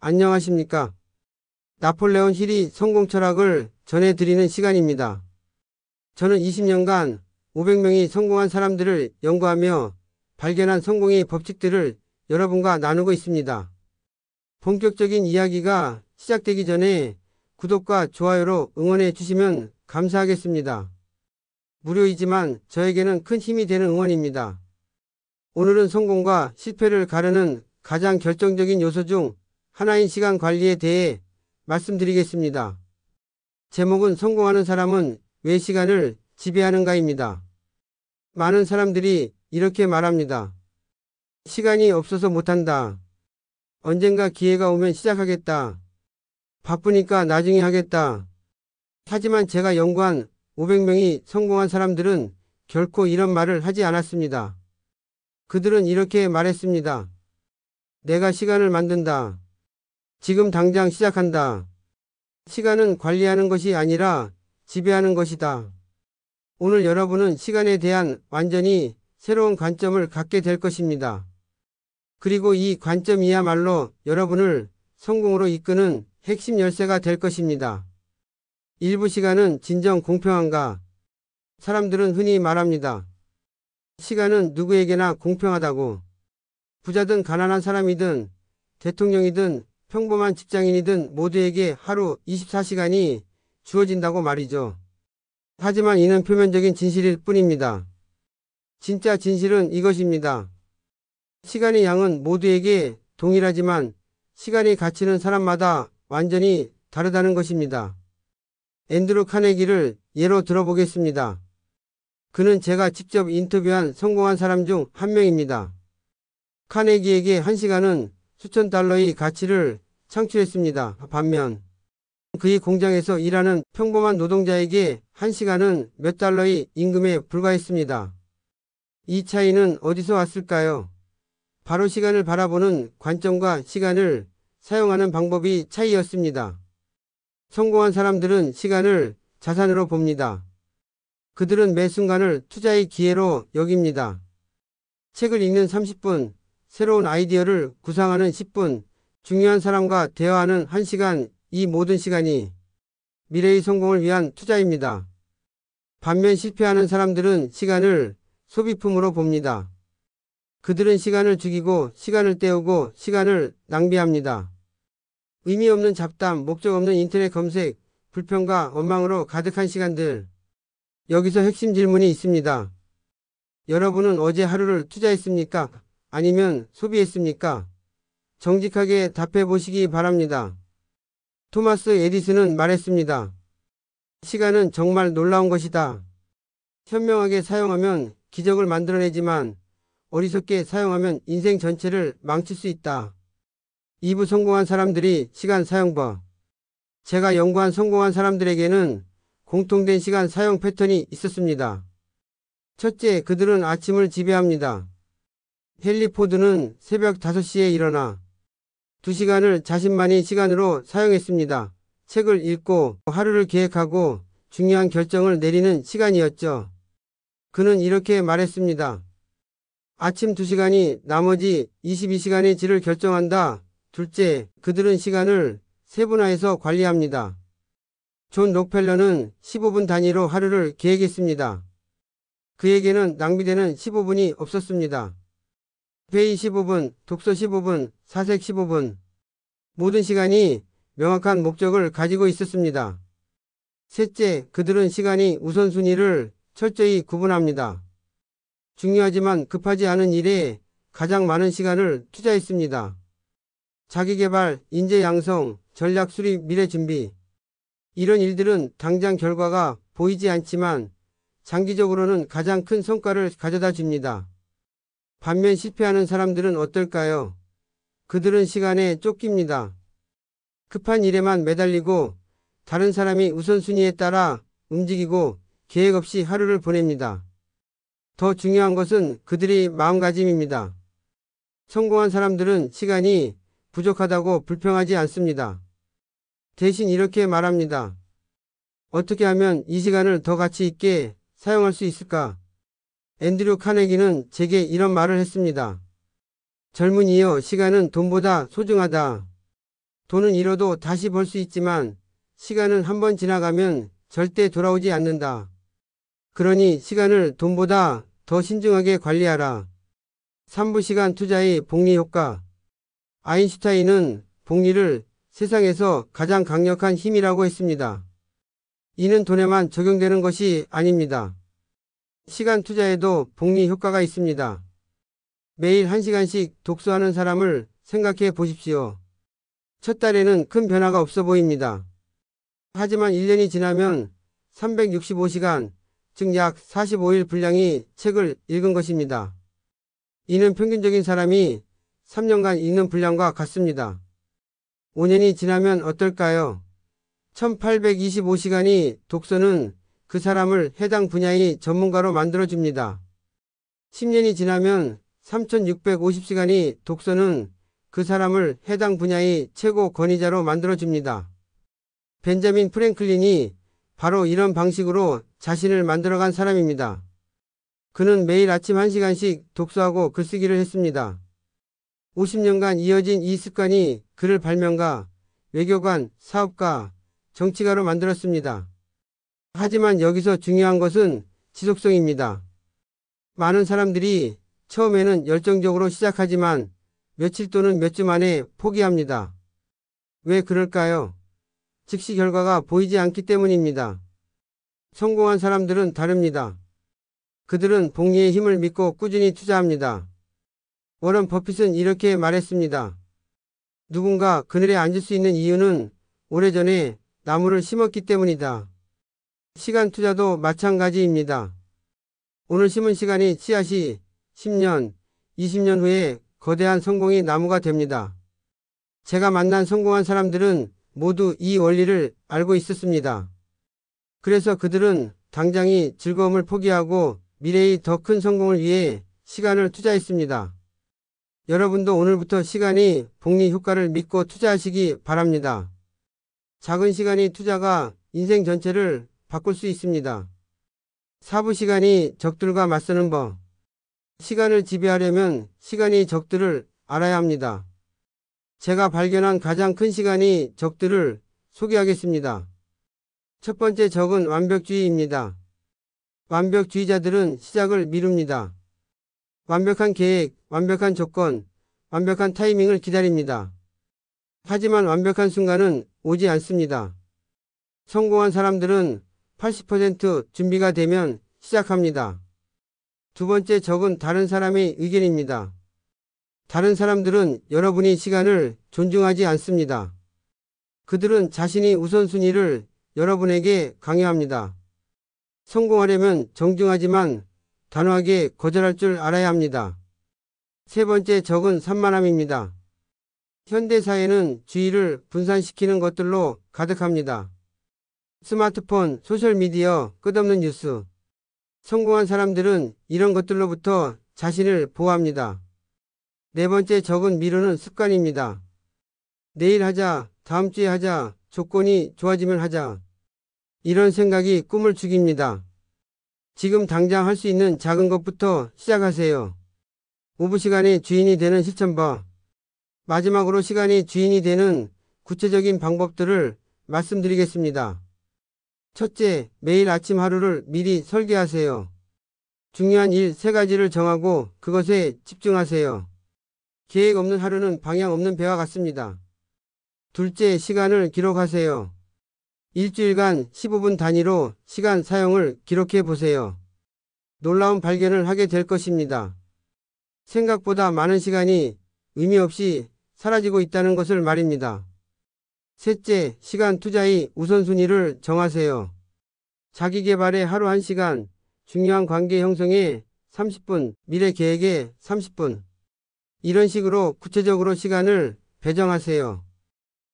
안녕하십니까. 나폴레온 힐이 성공 철학을 전해드리는 시간입니다. 저는 20년간 500명이 성공한 사람들을 연구하며 발견한 성공의 법칙들을 여러분과 나누고 있습니다. 본격적인 이야기가 시작되기 전에 구독과 좋아요로 응원해 주시면 감사하겠습니다. 무료이지만 저에게는 큰 힘이 되는 응원입니다. 오늘은 성공과 실패를 가르는 가장 결정적인 요소 중 하나인 시간 관리에 대해 말씀드리겠습니다. 제목은 성공하는 사람은 왜 시간을 지배하는가입니다. 많은 사람들이 이렇게 말합니다. 시간이 없어서 못한다. 언젠가 기회가 오면 시작하겠다. 바쁘니까 나중에 하겠다. 하지만 제가 연구한 500명이 성공한 사람들은 결코 이런 말을 하지 않았습니다. 그들은 이렇게 말했습니다. 내가 시간을 만든다. 지금 당장 시작한다. 시간은 관리하는 것이 아니라 지배하는 것이다. 오늘 여러분은 시간에 대한 완전히 새로운 관점을 갖게 될 것입니다. 그리고 이 관점이야말로 여러분을 성공으로 이끄는 핵심 열쇠가 될 것입니다. 일부 시간은 진정 공평한가? 사람들은 흔히 말합니다. 시간은 누구에게나 공평하다고. 부자든 가난한 사람이든 대통령이든 평범한 직장인이든 모두에게 하루 24시간이 주어진다고 말이죠. 하지만 이는 표면적인 진실일 뿐입니다. 진짜 진실은 이것입니다. 시간의 양은 모두에게 동일하지만 시간이 갇히는 사람마다 완전히 다르다는 것입니다. 앤드루 카네기를 예로 들어보겠습니다. 그는 제가 직접 인터뷰한 성공한 사람 중 한 명입니다. 카네기에게 1시간은 수천 달러의 가치를 창출했습니다. 반면 그의 공장에서 일하는 평범한 노동자에게 1시간은 몇 달러의 임금에 불과했습니다. 이 차이는 어디서 왔을까요? 바로 시간을 바라보는 관점과 시간을 사용하는 방법이 차이였습니다. 성공한 사람들은 시간을 자산으로 봅니다. 그들은 매 순간을 투자의 기회로 여깁니다. 책을 읽는 30분, 새로운 아이디어를 구상하는 10분, 중요한 사람과 대화하는 1시간, 이 모든 시간이 미래의 성공을 위한 투자입니다. 반면 실패하는 사람들은 시간을 소비품으로 봅니다. 그들은 시간을 죽이고 시간을 때우고 시간을 낭비합니다. 의미 없는 잡담, 목적 없는 인터넷 검색, 불평과 원망으로 가득한 시간들. 여기서 핵심 질문이 있습니다. 여러분은 어제 하루를 투자했습니까? 아니면 소비했습니까? 정직하게 답해 보시기 바랍니다. 토마스 에디슨은 말했습니다. 시간은 정말 놀라운 것이다. 현명하게 사용하면 기적을 만들어내지만 어리석게 사용하면 인생 전체를 망칠 수 있다. 2부 성공한 사람들이 시간 사용법. 제가 연구한 성공한 사람들에게는 공통된 시간 사용 패턴이 있었습니다. 첫째, 그들은 아침을 지배합니다. 헨리 포드는 새벽 5시에 일어나 2시간을 자신만의 시간으로 사용했습니다. 책을 읽고 하루를 계획하고 중요한 결정을 내리는 시간이었죠. 그는 이렇게 말했습니다. 아침 2시간이 나머지 22시간의 질을 결정한다. 둘째, 그들은 시간을 세분화해서 관리합니다. 존 록펠러는 15분 단위로 하루를 계획했습니다. 그에게는 낭비되는 15분이 없었습니다. 회의 15분, 독서 15분, 사색 15분. 모든 시간이 명확한 목적을 가지고 있었습니다. 셋째, 그들은 시간이 우선순위를 철저히 구분합니다. 중요하지만 급하지 않은 일에 가장 많은 시간을 투자했습니다. 자기계발, 인재 양성, 전략 수립, 미래 준비. 이런 일들은 당장 결과가 보이지 않지만 장기적으로는 가장 큰 성과를 가져다 줍니다. 반면 실패하는 사람들은 어떨까요? 그들은 시간에 쫓깁니다. 급한 일에만 매달리고 다른 사람이 우선순위에 따라 움직이고 계획 없이 하루를 보냅니다. 더 중요한 것은 그들의 마음가짐입니다. 성공한 사람들은 시간이 부족하다고 불평하지 않습니다. 대신 이렇게 말합니다. 어떻게 하면 이 시간을 더 가치 있게 사용할 수 있을까? 앤드류 카네기는 제게 이런 말을 했습니다. 젊은이여, 시간은 돈보다 소중하다. 돈은 잃어도 다시 벌 수 있지만 시간은 한번 지나가면 절대 돌아오지 않는다. 그러니 시간을 돈보다 더 신중하게 관리하라. 3부 시간 투자의 복리 효과. 아인슈타인은 복리를 세상에서 가장 강력한 힘이라고 했습니다. 이는 돈에만 적용되는 것이 아닙니다. 시간 투자에도 복리 효과가 있습니다. 매일 1시간씩 독서하는 사람을 생각해 보십시오. 첫 달에는 큰 변화가 없어 보입니다. 하지만 1년이 지나면 365시간, 즉 약 45일 분량의 책을 읽은 것입니다. 이는 평균적인 사람이 3년간 읽는 분량과 같습니다. 5년이 지나면 어떨까요? 1825시간이 독서는 그 사람을 해당 분야의 전문가로 만들어줍니다. 10년이 지나면 3650시간이 독서는 그 사람을 해당 분야의 최고 권위자로 만들어줍니다. 벤자민 프랭클린이 바로 이런 방식으로 자신을 만들어간 사람입니다. 그는 매일 아침 1시간씩 독서하고 글쓰기를 했습니다. 50년간 이어진 이 습관이 그를 발명가, 외교관, 사업가, 정치가로 만들었습니다. 하지만 여기서 중요한 것은 지속성입니다. 많은 사람들이 처음에는 열정적으로 시작하지만 며칠 또는 몇 주 만에 포기합니다. 왜 그럴까요? 즉시 결과가 보이지 않기 때문입니다. 성공한 사람들은 다릅니다. 그들은 복리의 힘을 믿고 꾸준히 투자합니다. 워런 버핏은 이렇게 말했습니다. 누군가 그늘에 앉을 수 있는 이유는 오래전에 나무를 심었기 때문이다. 시간 투자도 마찬가지입니다. 오늘 심은 시간이 씨앗이 10년, 20년 후에 거대한 성공의 나무가 됩니다. 제가 만난 성공한 사람들은 모두 이 원리를 알고 있었습니다. 그래서 그들은 당장의 즐거움을 포기하고 미래의 더 큰 성공을 위해 시간을 투자했습니다. 여러분도 오늘부터 시간이 복리 효과를 믿고 투자하시기 바랍니다. 작은 시간의 투자가 인생 전체를 바꿀 수 있습니다. 4부 시간이 적들과 맞서는 법. 시간을 지배하려면 시간의 적들을 알아야 합니다. 제가 발견한 가장 큰 시간의 적들을 소개하겠습니다. 첫 번째 적은 완벽주의입니다. 완벽주의자들은 시작을 미룹니다. 완벽한 계획, 완벽한 조건, 완벽한 타이밍을 기다립니다. 하지만 완벽한 순간은 오지 않습니다. 성공한 사람들은 80% 준비가 되면 시작합니다. 두 번째 적은 다른 사람의 의견입니다. 다른 사람들은 여러분의 시간을 존중하지 않습니다. 그들은 자신의 우선순위를 여러분에게 강요합니다. 성공하려면 정중하지만 단호하게 거절할 줄 알아야 합니다. 세 번째 적은 산만함입니다. 현대사회는 주의를 분산시키는 것들로 가득합니다. 스마트폰, 소셜미디어, 끝없는 뉴스. 성공한 사람들은 이런 것들로부터 자신을 보호합니다. 네 번째 적은 미루는 습관입니다. 내일 하자, 다음 주에 하자, 조건이 좋아지면 하자. 이런 생각이 꿈을 죽입니다. 지금 당장 할 수 있는 작은 것부터 시작하세요. 5부 시간의 주인이 되는 실천법. 마지막으로 시간이 주인이 되는 구체적인 방법들을 말씀드리겠습니다. 첫째, 매일 아침 하루를 미리 설계하세요. 중요한 일 3가지를 정하고 그것에 집중하세요. 계획 없는 하루는 방향 없는 배와 같습니다. 둘째, 시간을 기록하세요. 일주일간 15분 단위로 시간 사용을 기록해 보세요. 놀라운 발견을 하게 될 것입니다. 생각보다 많은 시간이 의미 없이 사라지고 있다는 것을 말입니다. 셋째, 시간 투자의 우선순위를 정하세요. 자기 개발에 하루 1시간, 중요한 관계 형성에 30분, 미래 계획에 30분. 이런 식으로 구체적으로 시간을 배정하세요.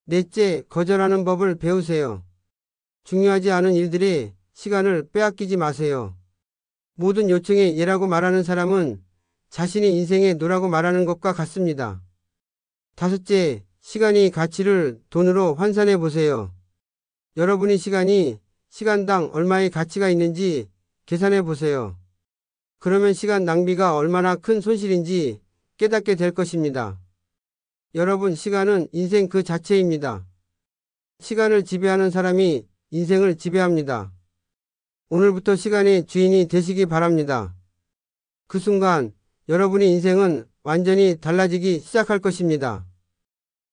넷째, 거절하는 법을 배우세요. 중요하지 않은 일들에 시간을 빼앗기지 마세요. 모든 요청에 예라고 말하는 사람은 자신의 인생에 노라고 말하는 것과 같습니다. 다섯째, 시간의 가치를 돈으로 환산해 보세요. 여러분의 시간이 시간당 얼마의 가치가 있는지 계산해 보세요. 그러면 시간 낭비가 얼마나 큰 손실인지 깨닫게 될 것입니다. 여러분, 시간은 인생 그 자체입니다. 시간을 지배하는 사람이 인생을 지배합니다. 오늘부터 시간의 주인이 되시기 바랍니다. 그 순간 여러분의 인생은 완전히 달라지기 시작할 것입니다.